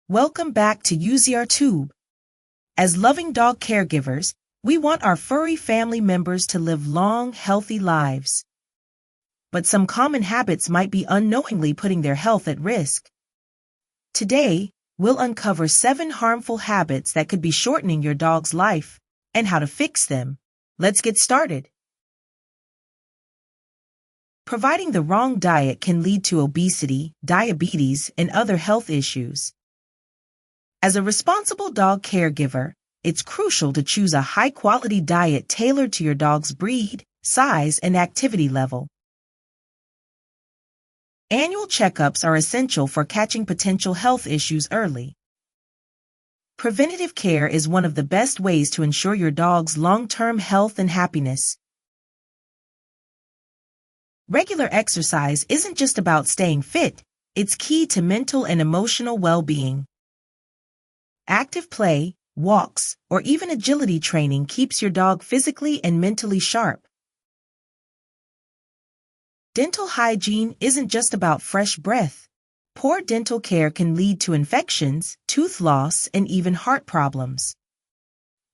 Welcome back to UZR Tube. As loving dog caregivers, we want our furry family members to live long, healthy lives. But some common habits might be unknowingly putting their health at risk. Today, we'll uncover 7 harmful habits that could be shortening your dog's life and how to fix them. Let's get started. Providing the wrong diet can lead to obesity, diabetes, and other health issues. As a responsible dog caregiver, it's crucial to choose a high-quality diet tailored to your dog's breed, size, and activity level. Annual checkups are essential for catching potential health issues early. Preventative care is one of the best ways to ensure your dog's long-term health and happiness. Regular exercise isn't just about staying fit, it's key to mental and emotional well-being. Active play, walks, or even agility training keeps your dog physically and mentally sharp. Dental hygiene isn't just about fresh breath. Poor dental care can lead to infections, tooth loss, and even heart problems.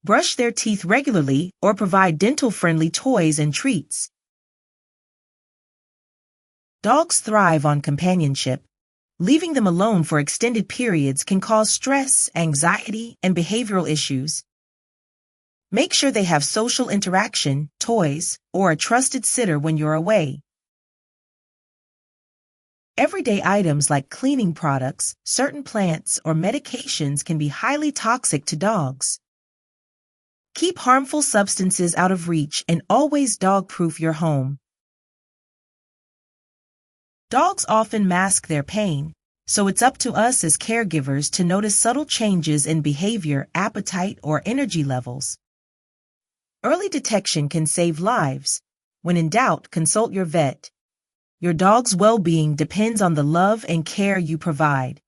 Brush their teeth regularly or provide dental-friendly toys and treats. Dogs thrive on companionship. Leaving them alone for extended periods can cause stress, anxiety, and behavioral issues. Make sure they have social interaction, toys, or a trusted sitter when you're away. Everyday items like cleaning products, certain plants, or medications can be highly toxic to dogs. Keep harmful substances out of reach and always dog-proof your home. Dogs often mask their pain, so it's up to us as caregivers to notice subtle changes in behavior, appetite, or energy levels. Early detection can save lives. When in doubt, consult your vet. Your dog's well-being depends on the love and care you provide.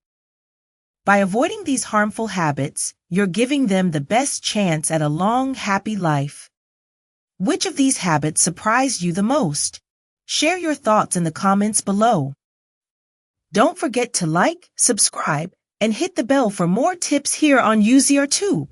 By avoiding these harmful habits, you're giving them the best chance at a long, happy life. Which of these habits surprised you the most? Share your thoughts in the comments below. Don't forget to like, subscribe, and hit the bell for more tips here on UZR Tube.